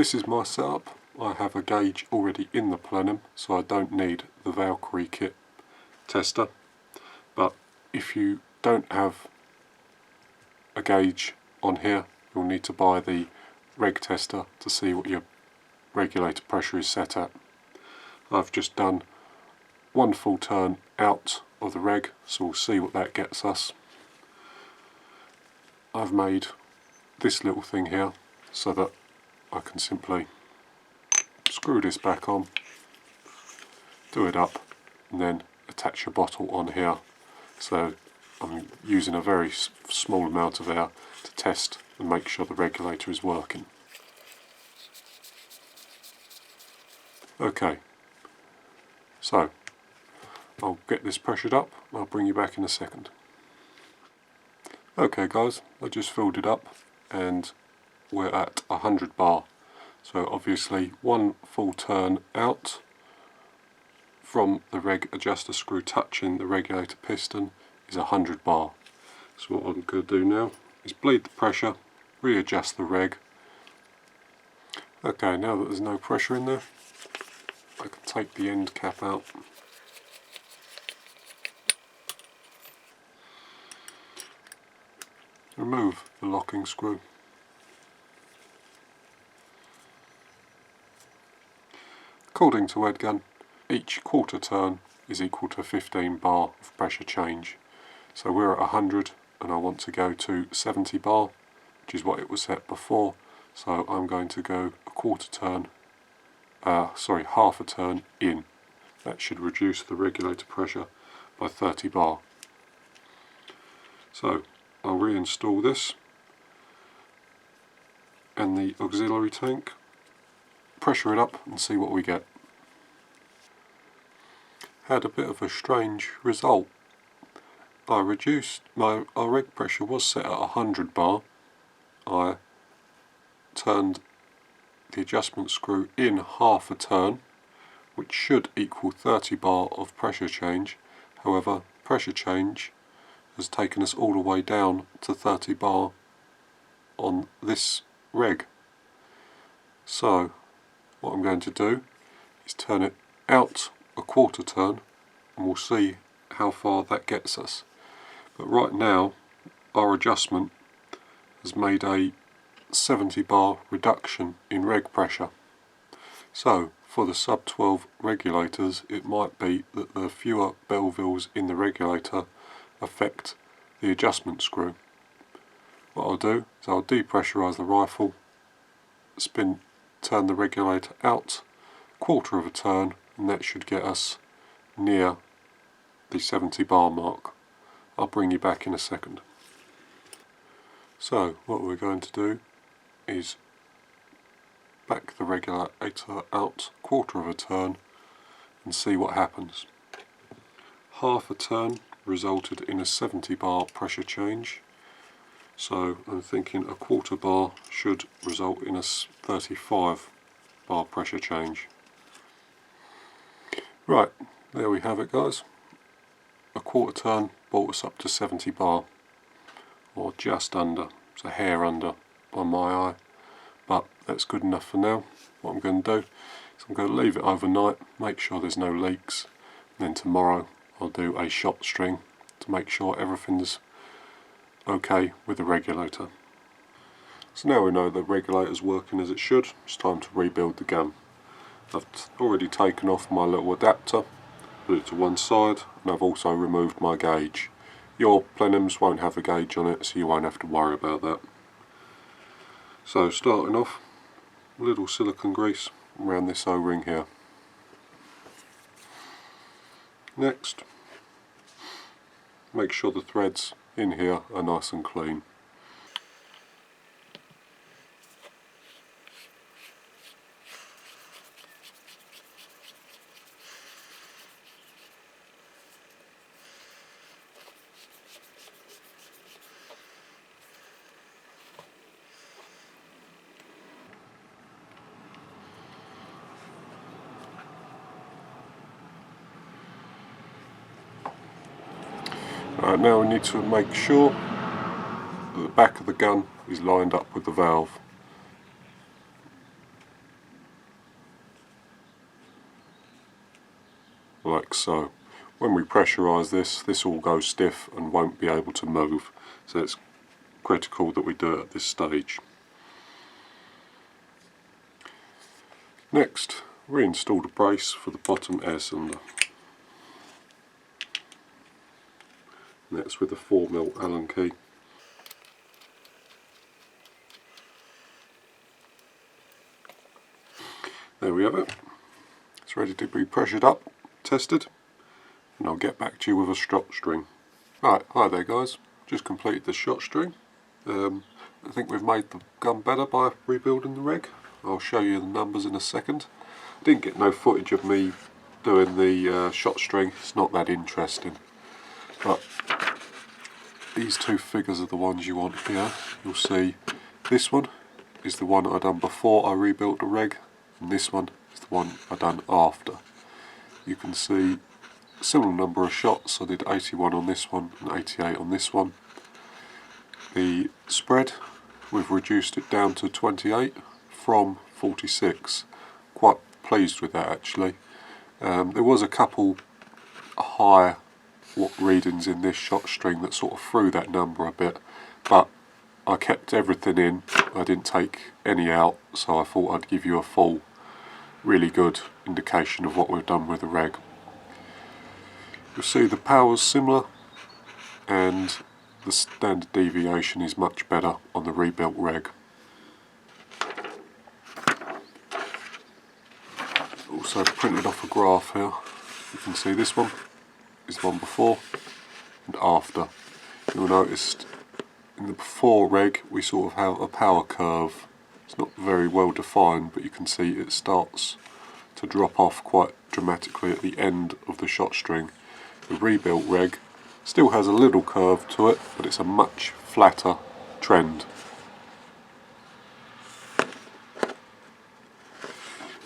This is my setup. I have a gauge already in the plenum, so I don't need the Valkyrie kit tester. But if you don't have a gauge on here, you'll need to buy the reg tester to see what your regulator pressure is set at. I've just done one full turn out of the reg, so we'll see what that gets us. I've made this little thing here so that I can simply screw this back on, do it up, and then attach a bottle on here. So I'm using a very small amount of air to test and make sure the regulator is working. Okay, so I'll get this pressured up and I'll bring you back in a second. Okay guys, I just filled it up and we're at 100 bar. So obviously one full turn out from the reg adjuster screw touching the regulator piston is 100 bar. So what I'm going to do now is bleed the pressure, readjust the reg. Okay, now that there's no pressure in there, I can take the end cap out. Remove the locking screw. According to Edgun, each quarter turn is equal to 15 bar of pressure change. So we're at 100 and I want to go to 70 bar, which is what it was set before. So I'm going to go a quarter turn, half a turn in. That should reduce the regulator pressure by 30 bar. So I'll reinstall this and the auxiliary tank, pressure it up and see what we get. Had a bit of a strange result. Our reg pressure was set at 100 bar. I turned the adjustment screw in half a turn, which should equal 30 bar of pressure change. However, pressure change has taken us all the way down to 30 bar on this reg. So what I'm going to do is turn it out a quarter turn and we'll see how far that gets us. But right now our adjustment has made a 70 bar reduction in reg pressure. So for the sub 12 regulators, it might be that the fewer Belvilles in the regulator affect the adjustment screw. What I'll do is I'll depressurise the rifle, turn the regulator out, quarter of a turn, and that should get us near the 70 bar mark. I'll bring you back in a second. So what we're going to do is back the regulator out quarter of a turn and see what happens. Half a turn resulted in a 70 bar pressure change, so I'm thinking a quarter bar should result in a 35 bar pressure change. Right, there we have it guys. A quarter turn brought us up to 70 bar, or just under. It's a hair under by my eye, but that's good enough for now. What I'm going to do is I'm going to leave it overnight, make sure there's no leaks, and then tomorrow I'll do a shot string to make sure everything's okay with the regulator. So now we know the regulator's working as it should, it's time to rebuild the gun. I've already taken off my little adapter, put it to one side, and I've also removed my gauge. Your plenums won't have a gauge on it, so you won't have to worry about that. So starting off, a little silicone grease around this O-ring here. Next, make sure the threads in here are nice and clean. Right, now we need to make sure that the back of the gun is lined up with the valve. like so. When we pressurise this will go stiff and won't be able to move, so it's critical that we do it at this stage. Next, reinstall the brace for the bottom air cylinder. And that's with a 4mm Allen key. There we have it. It's ready to be pressured up, tested, and I'll get back to you with a shot string. Right, hi there guys, just completed the shot string. I think we've made the gun better by rebuilding the reg. I'll show you the numbers in a second. I didn't get no footage of me doing the shot string, it's not that interesting. But these two figures are the ones you want here. You'll see this one is the one I done before I rebuilt the reg, and this one is the one I done after. You can see a similar number of shots. I did 81 on this one and 88 on this one. The spread, we've reduced it down to 28 from 46. Quite pleased with that actually. There was a couple high readings in this shot string that sort of threw that number a bit, but I kept everything in. I didn't take any out, so I thought I'd give you a full, really good indication of what we've done with the reg. You'll see the power's similar and the standard deviation is much better on the rebuilt reg. Also printed off a graph here. You can see this one is the one before and after. You'll notice in the before reg we sort of have a power curve. It's not very well defined, but you can see it starts to drop off quite dramatically at the end of the shot string. The rebuilt reg still has a little curve to it, but it's a much flatter trend.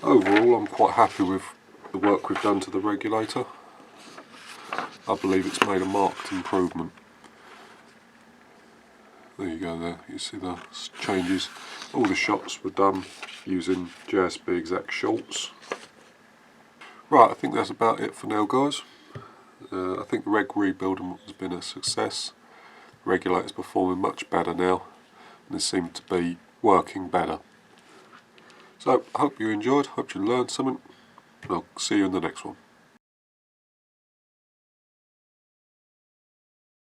Overall, I'm quite happy with the work we've done to the regulator. I believe it's made a marked improvement. There you go there, you see the changes. All the shots were done using JSB exact shorts. Right, I think that's about it for now guys. I think the reg rebuilding has been a success. The regulator's performing much better now and they seem to be working better. So I hope you enjoyed, hope you learned something, and I'll see you in the next one.